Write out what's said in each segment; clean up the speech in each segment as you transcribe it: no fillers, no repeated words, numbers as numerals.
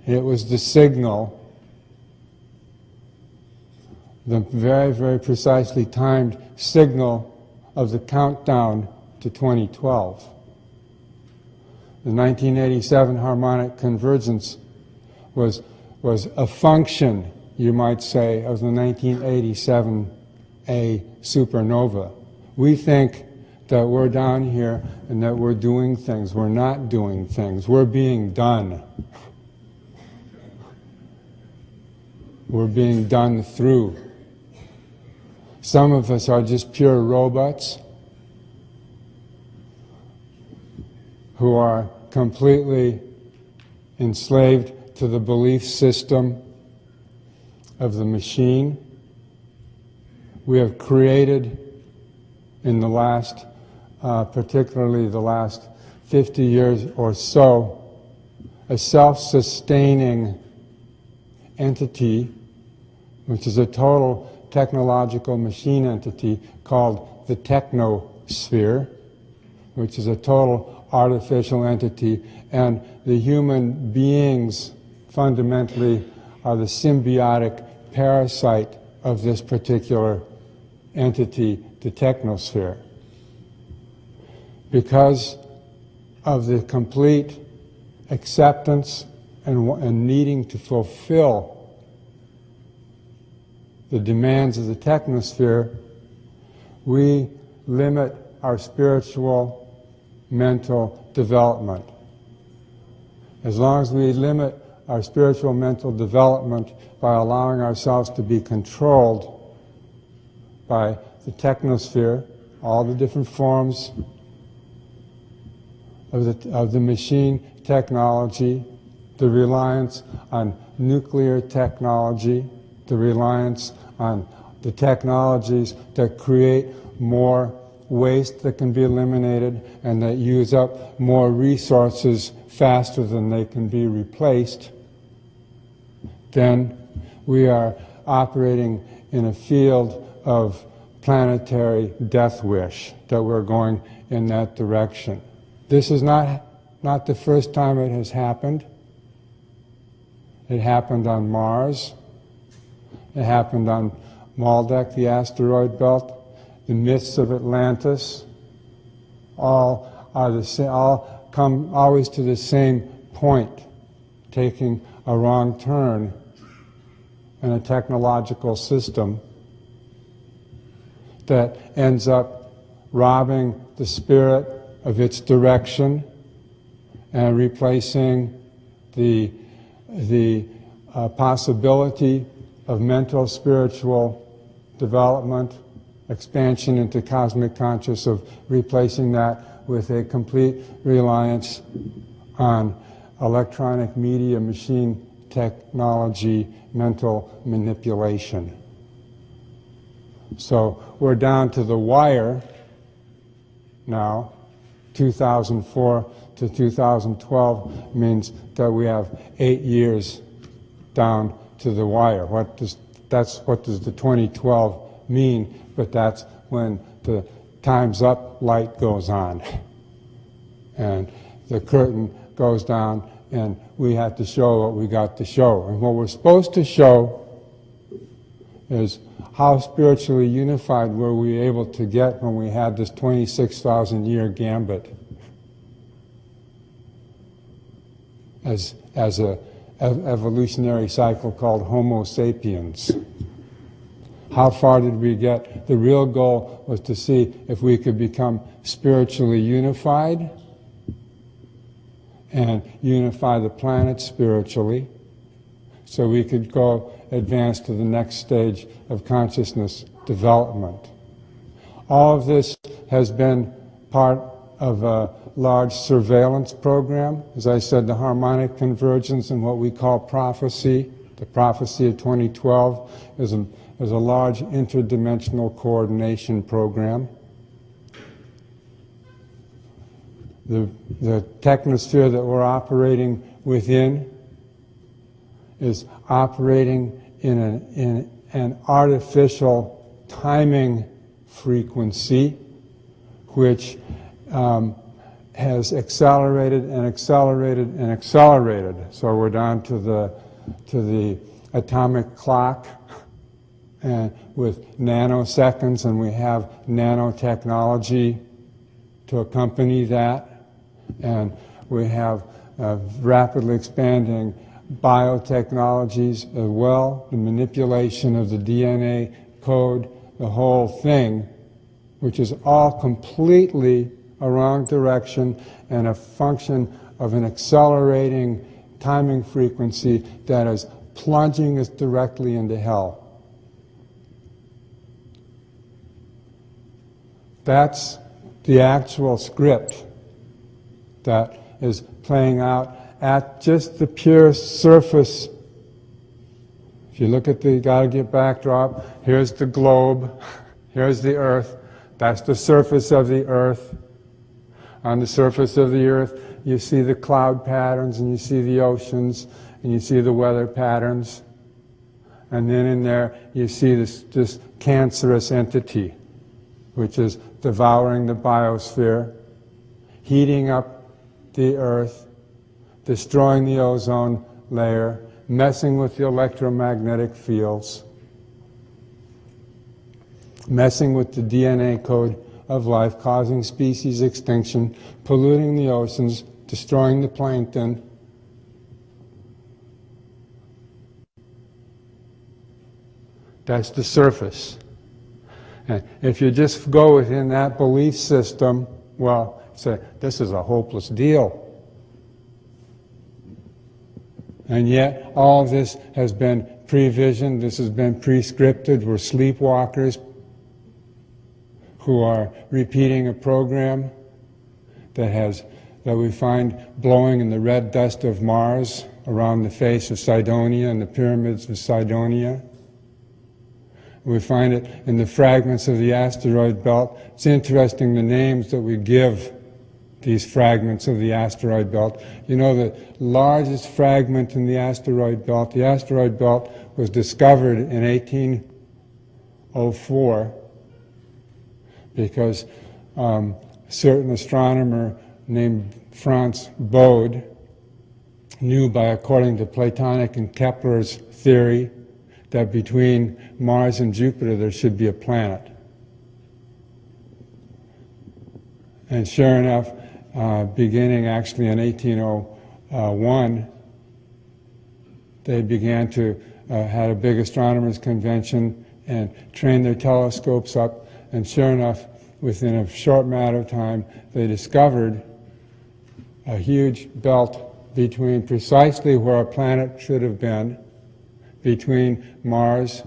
It was the signal, the very, very precisely timed signal of the countdown to 2012. The 1987 harmonic convergence was a function, you might say, of the 1987 A supernova. We think that we're down here and that we're doing things. We're not doing things. We're being done. We're being done through. Some of us are just pure robots who are completely enslaved to the belief system of the machine. We have created in the last, particularly the last 50 years or so, a self-sustaining entity, which is a total technological machine entity called the Technosphere, which is a total artificial entity, and the human beings fundamentally are the symbiotic parasite of this particular entity, the Technosphere. Because of the complete acceptance and needing to fulfill the demands of the Technosphere, we limit our spiritual, mental development. As long as we limit our spiritual, mental development by allowing ourselves to be controlled by the Technosphere, all the different forms of the machine technology, the reliance on nuclear technology, the reliance on the technologies that create more waste that can be eliminated and that use up more resources faster than they can be replaced, then we are operating in a field of planetary death wish, that we're going in that direction. This is not the first time it has happened. It happened on Mars. It happened on Maldek, the asteroid belt. The myths of Atlantis all come always to the same point, taking a wrong turn in a technological system that ends up robbing the spirit of its direction and replacing the possibility of mental, spiritual development, expansion into cosmic conscious, of replacing that with a complete reliance on electronic media, machine technology, mental manipulation. So we're down to the wire now. 2004 to 2012 means that we have 8 years down to the wire. What does the 2012 mean? But that's when the time's up light goes on and the curtain goes down and we have to show what we got to show. And what we're supposed to show is how spiritually unified were we able to get when we had this 26,000 year gambit as a evolutionary cycle called Homo sapiens. How far did we get? The real goal was to see if we could become spiritually unified and unify the planet spiritually so we could go advance to the next stage of consciousness development. All of this has been part of a large surveillance program. As I said, the harmonic convergence and what we call prophecy, the prophecy of 2012, is a large interdimensional coordination program. The technosphere that we're operating within is operating in an artificial timing frequency, which has accelerated and accelerated and accelerated. So we're down to the atomic clock, and with nanoseconds, and we have nanotechnology to accompany that, and we have rapidly expanding biotechnologies as well, the manipulation of the DNA code, the whole thing, which is all completely a wrong direction and a function of an accelerating timing frequency that is plunging us directly into hell. That's the actual script that is playing out at just the pure surface. If you look at the Gaudiya backdrop, here's the globe, here's the Earth, that's the surface of the Earth. On the surface of the Earth, you see the cloud patterns, and you see the oceans, and you see the weather patterns. And then in there, you see this cancerous entity, which is devouring the biosphere, heating up the Earth, destroying the ozone layer, messing with the electromagnetic fields, messing with the DNA code of life, causing species extinction, polluting the oceans, destroying the plankton. That's the surface. And if you just go within that belief system, well, say, this is a hopeless deal. And yet, all of this has been previsioned, this has been prescripted. We're sleepwalkers who are repeating a program that we find blowing in the red dust of Mars around the face of Cydonia and the pyramids of Cydonia. We find it in the fragments of the asteroid belt. It's interesting the names that we give these fragments of the asteroid belt. You know, the largest fragment in the asteroid belt was discovered in 1804 because a certain astronomer named Franz Bode knew, by according to Platonic and Kepler's theory, that between Mars and Jupiter there should be a planet. And sure enough, beginning actually in 1801, they began to had a big astronomers convention and train their telescopes up, and sure enough, within a short matter of time, they discovered a huge belt between precisely where a planet should have been, between Mars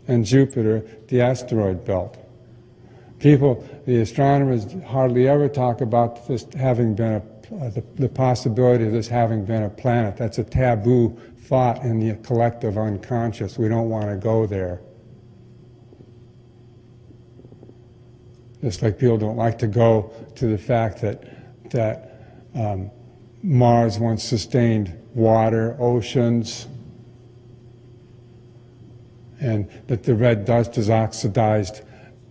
and Jupiter, the asteroid belt. People, the astronomers, hardly ever talk about this having been the possibility of this having been a planet. That's a taboo thought in the collective unconscious. We don't want to go there. Just like people don't like to go to the fact that Mars once sustained water, oceans, and that the red dust is oxidized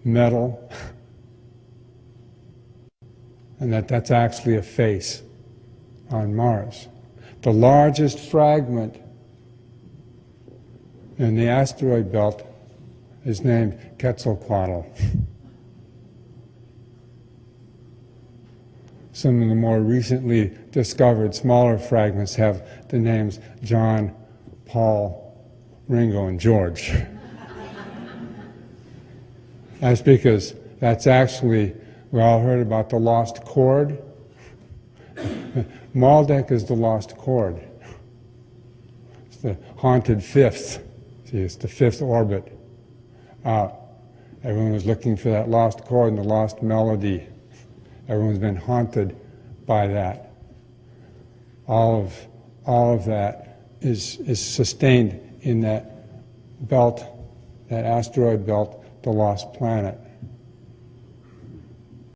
metal, and that's actually a face on Mars. The largest fragment in the asteroid belt is named Quetzalcoatl. Some of the more recently discovered smaller fragments have the names John, Paul, Ringo, and George. That's because that's actually, we all heard about the lost chord. Maldek is the lost chord. It's the haunted fifth. See, it's the fifth orbit out. Everyone was looking for that lost chord and the lost melody. Everyone's been haunted by that. All of that is sustained in that belt, that asteroid belt, the lost planet.